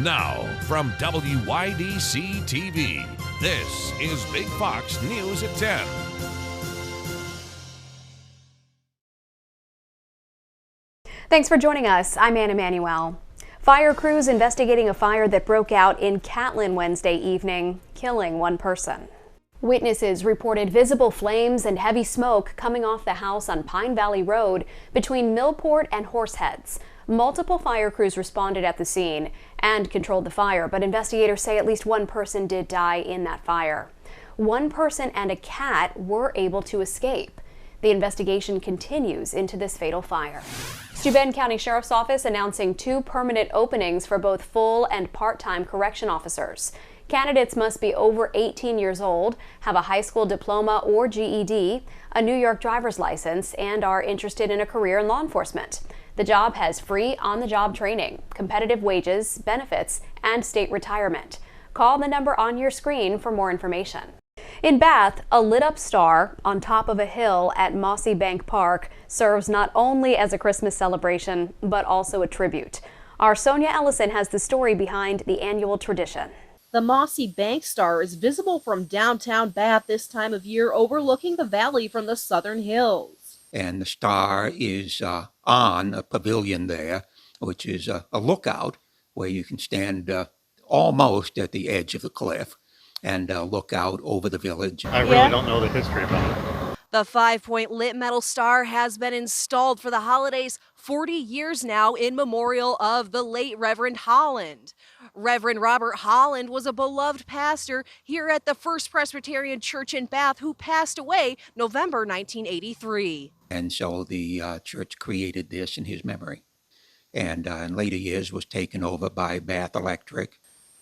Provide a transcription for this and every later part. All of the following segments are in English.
Now, from WYDC TV, this is Big Fox News at 10. Thanks for joining us. I'm Ann Emanuel. Fire crews investigating a fire that broke out in Catlin Wednesday evening, killing one person. Witnesses reported visible flames and heavy smoke coming off the house on Pine Valley Road between Millport and Horseheads. Multiple fire crews responded at the scene and controlled the fire, but investigators say at least one person did die in that fire. One person and a cat were able to escape. The investigation continues into this fatal fire. Steuben County Sheriff's Office announcing 2 permanent openings for both full and part-time correction officers. Candidates must be over 18 years old, have a high school diploma or GED, a New York driver's license, and are interested in a career in law enforcement. The job has free on-the-job training, competitive wages, benefits, and state retirement. Call the number on your screen for more information. In Bath, a lit-up star on top of a hill at Mossy Bank Park serves not only as a Christmas celebration, but also a tribute. Our Sonia Ellison has the story behind the annual tradition. The Mossy Bank Star is visible from downtown Bath this time of year, overlooking the valley from the southern hills. And the star is on a pavilion there, which is a lookout where you can stand almost at the edge of the cliff and look out over the village. I really don't know the history about it. The 5-point lit metal star has been installed for the holidays 40 years now in memorial of the late Reverend Holland. Reverend Robert Holland was a beloved pastor here at the First Presbyterian Church in Bath who passed away November 1983. And so the church created this in his memory. And in later years was taken over by Bath Electric.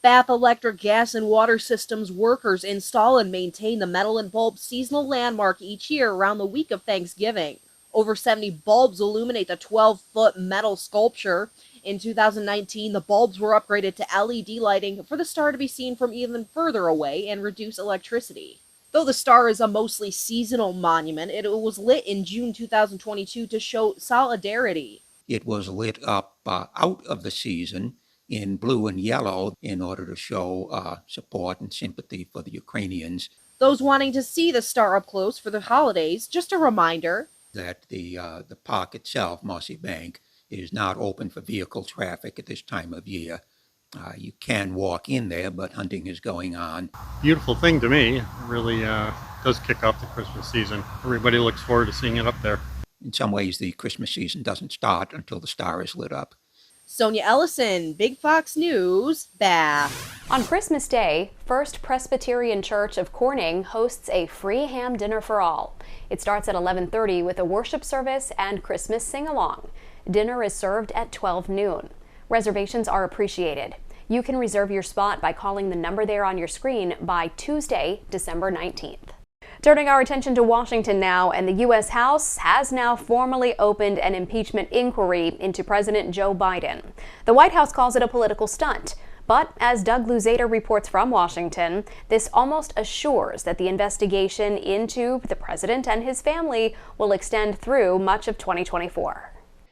Bath Electric gas and water systems workers install and maintain the metal and bulb seasonal landmark each year around the week of Thanksgiving. Over 70 bulbs illuminate the 12-foot metal sculpture. In 2019, the bulbs were upgraded to LED lighting for the star to be seen from even further away and reduce electricity. Though the star is a mostly seasonal monument, it was lit in June 2022 to show solidarity. It was lit up out of the season in blue and yellow in order to show support and sympathy for the Ukrainians. Those wanting to see the star up close for the holidays, just a reminder that the park itself, Mossy Bank, is not open for vehicle traffic at this time of year. You can walk in there, but hunting is going on. Beautiful thing to me. It really does kick off the Christmas season. Everybody looks forward to seeing it up there. In some ways, the Christmas season doesn't start until the star is lit up. Sonia Ellison, Big Fox News, Bath. On Christmas Day, First Presbyterian Church of Corning hosts a free ham dinner for all. It starts at 11:30 with a worship service and Christmas sing-along. Dinner is served at 12 noon. Reservations are appreciated. You can reserve your spot by calling the number there on your screen by Tuesday, December 19th. Turning our attention to Washington now, and the U.S. House has now formally opened an impeachment inquiry into President Joe Biden. The White House calls it a political stunt. But as Doug Luzader reports from Washington, this almost assures that the investigation into the president and his family will extend through much of 2024.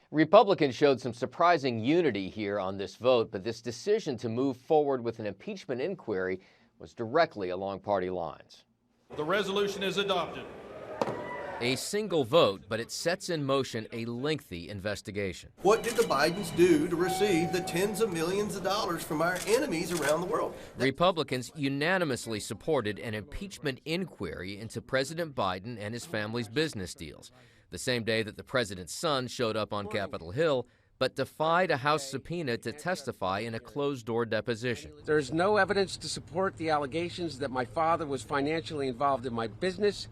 Republicans showed some surprising unity here on this vote, but this decision to move forward with an impeachment inquiry was directly along party lines. The resolution is adopted. A single vote, but it sets in motion a lengthy investigation. What did the Bidens do to receive the tens of millions of dollars from our enemies around the world? Republicans unanimously supported an impeachment inquiry into President Biden and his family's business deals, the same day that the president's son showed up on Capitol Hill, but defied a House subpoena to testify in a closed-door deposition. There's no evidence to support the allegations that my father was financially involved in my business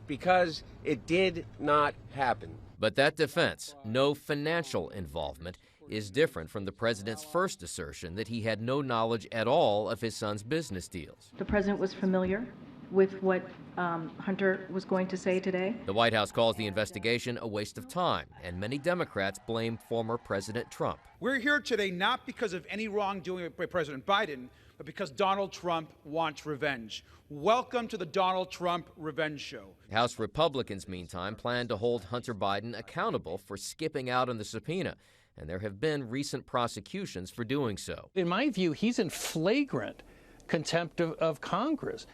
because it did not happen. But that defense, no financial involvement, is different from the president's first assertion that he had no knowledge at all of his son's business deals. The president was familiar with what Hunter was going to say today. The White House calls the investigation a waste of time, and many Democrats blame former President Trump. We're here today not because of any wrongdoing by President Biden, but because Donald Trump wants revenge. Welcome to the Donald Trump Revenge Show. House Republicans, meantime, plan to hold Hunter Biden accountable for skipping out on the subpoena. and there have been recent prosecutions for doing so. In my view, he's in flagrant contempt of Congress.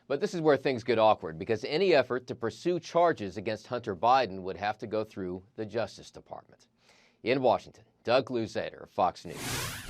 But this is where things get awkward, because any effort to pursue charges against Hunter Biden would have to go through the Justice Department. In Washington, Doug Luzader, Fox News.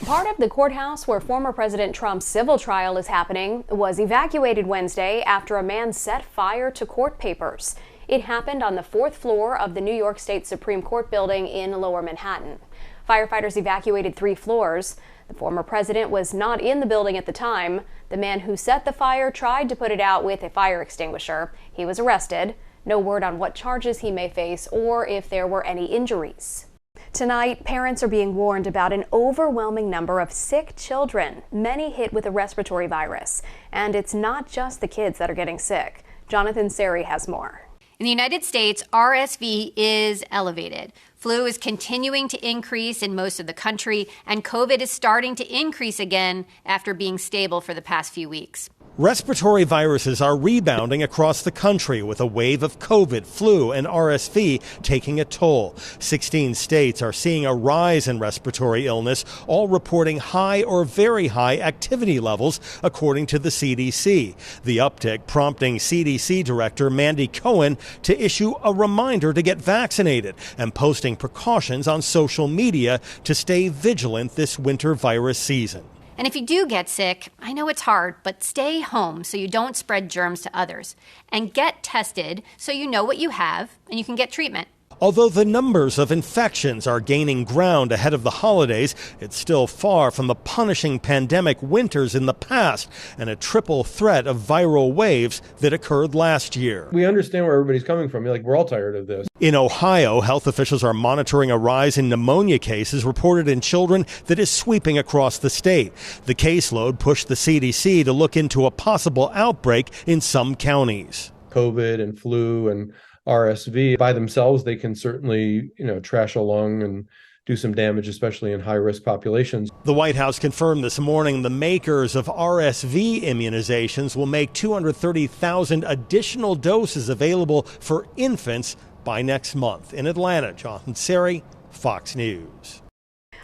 Part of the courthouse where former President Trump's civil trial is happening was evacuated Wednesday after a man set fire to court papers. It happened on the 4th floor of the New York State Supreme Court building in Lower Manhattan. Firefighters evacuated 3 floors. The former president was not in the building at the time. The man who set the fire tried to put it out with a fire extinguisher. He was arrested. No word on what charges he may face or if there were any injuries. Tonight, parents are being warned about an overwhelming number of sick children, many hit with a respiratory virus. And it's not just the kids that are getting sick. Jonathan Seri has more. In the United States, RSV is elevated. Flu is continuing to increase in most of the country, and COVID is starting to increase again after being stable for the past few weeks. Respiratory viruses are rebounding across the country with a wave of COVID, flu, and RSV taking a toll. 16 states are seeing a rise in respiratory illness, all reporting high or very high activity levels, according to the CDC. The uptick prompting CDC Director Mandy Cohen to issue a reminder to get vaccinated and posting precautions on social media to stay vigilant this winter virus season. And if you do get sick, I know it's hard, but stay home so you don't spread germs to others. And get tested so you know what you have and you can get treatment. Although the numbers of infections are gaining ground ahead of the holidays, it's still far from the punishing pandemic winters in the past and a triple threat of viral waves that occurred last year. We understand where everybody's coming from. We're all tired of this. In Ohio, health officials are monitoring a rise in pneumonia cases reported in children that is sweeping across the state. The caseload pushed the CDC to look into a possible outbreak in some counties. COVID and flu and RSV by themselves, they can certainly, trash a lung and do some damage, especially in high-risk populations. The White House confirmed this morning the makers of RSV immunizations will make 230,000 additional doses available for infants by next month. In Atlanta, Jonathan Seri, Fox News.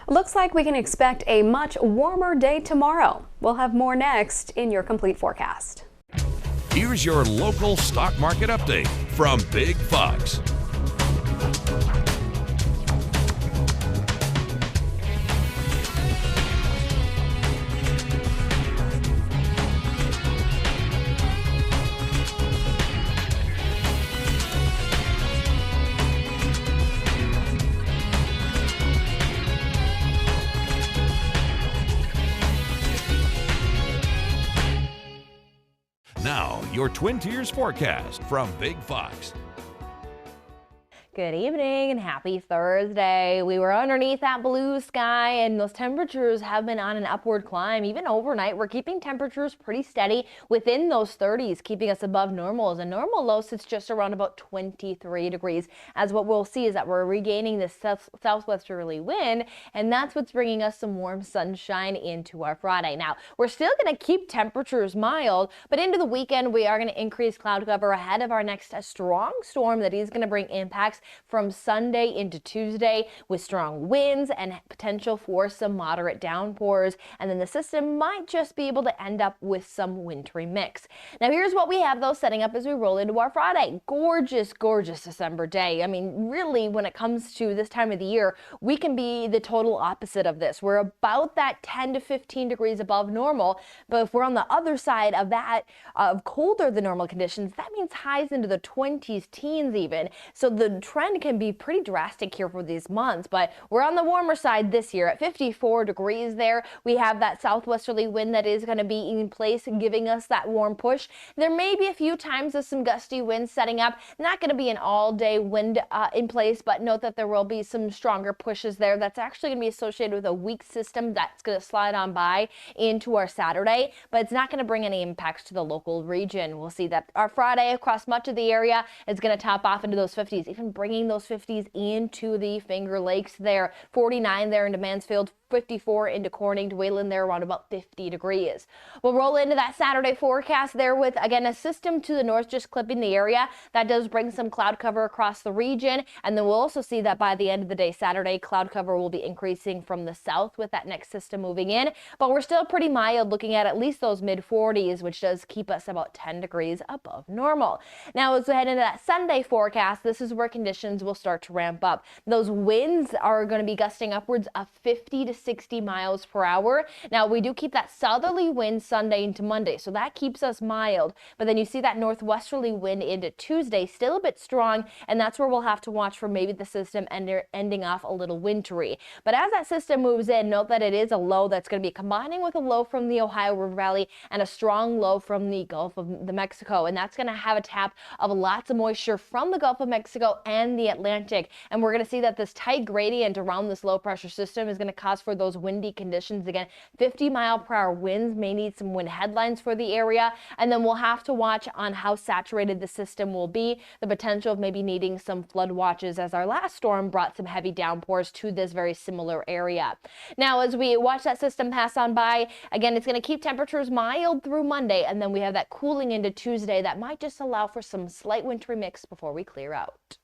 Looks like we can expect a much warmer day tomorrow. We'll have more next in your complete forecast. Here's your local stock market update from Big Fox. Now, your Twin Tiers forecast from Big Fox. Good evening and happy Thursday. We were underneath that blue sky and those temperatures have been on an upward climb. Even overnight, we're keeping temperatures pretty steady within those 30s, keeping us above normal. As a normal low sits just around about 23 degrees. As what we'll see is that we're regaining this southwesterly wind, and that's what's bringing us some warm sunshine into our Friday. Now, we're still going to keep temperatures mild, but into the weekend, we are going to increase cloud cover ahead of our next strong storm that is going to bring impacts from Sunday into Tuesday with strong winds and potential for some moderate downpours. And then the system might just be able to end up with some wintry mix. Now here's what we have though setting up as we roll into our Friday. Gorgeous, gorgeous December day. I mean, really, when it comes to this time of the year, we can be the total opposite of this. We're about that 10 to 15 degrees above normal. But if we're on the other side of that, of colder than normal conditions, that means highs into the 20s, teens even. So the trend can be pretty drastic here for these months, but we're on the warmer side this year at 54 degrees there. We have that southwesterly wind that is going to be in place and giving us that warm push. There may be a few times of some gusty winds setting up. Not going to be an all-day wind in place, but note that there will be some stronger pushes there. That's actually going to be associated with a weak system that's going to slide on by into our Saturday, but it's not going to bring any impacts to the local region. We'll see that our Friday across much of the area is going to top off into those 50s, even bringing those 50s into the Finger Lakes there. 49 there into Mansfield, 54 into Corning to Wayland there around about 50 degrees. We'll roll into that Saturday forecast there with, again, a system to the north just clipping the area. That does bring some cloud cover across the region. And then we'll also see that by the end of the day Saturday, cloud cover will be increasing from the south with that next system moving in. But we're still pretty mild, looking at least those mid-40s, which does keep us about 10 degrees above normal. Now, as we head into that Sunday forecast, this is where conditions will start to ramp up. Those winds are going to be gusting upwards of 50 to 60 miles per hour. Now, we do keep that southerly wind Sunday into Monday, so that keeps us mild. But then you see that northwesterly wind into Tuesday, still a bit strong, and that's where we'll have to watch for maybe the system ending off a little wintry. But as that system moves in, note that it is a low that's going to be combining with a low from the Ohio River Valley and a strong low from the Gulf of Mexico, and that's going to have a tap of lots of moisture from the Gulf of Mexico and the Atlantic. And we're going to see that this tight gradient around this low pressure system is going to cause for those windy conditions. Again, 50-mile-per-hour winds, may need some wind headlines for the area. And then we'll have to watch on how saturated the system will be, the potential of maybe needing some flood watches, as our last storm brought some heavy downpours to this very similar area. Now, as we watch that system pass on by, again, it's going to keep temperatures mild through Monday, and then we have that cooling into Tuesday that might just allow for some slight wintry mix before we clear out.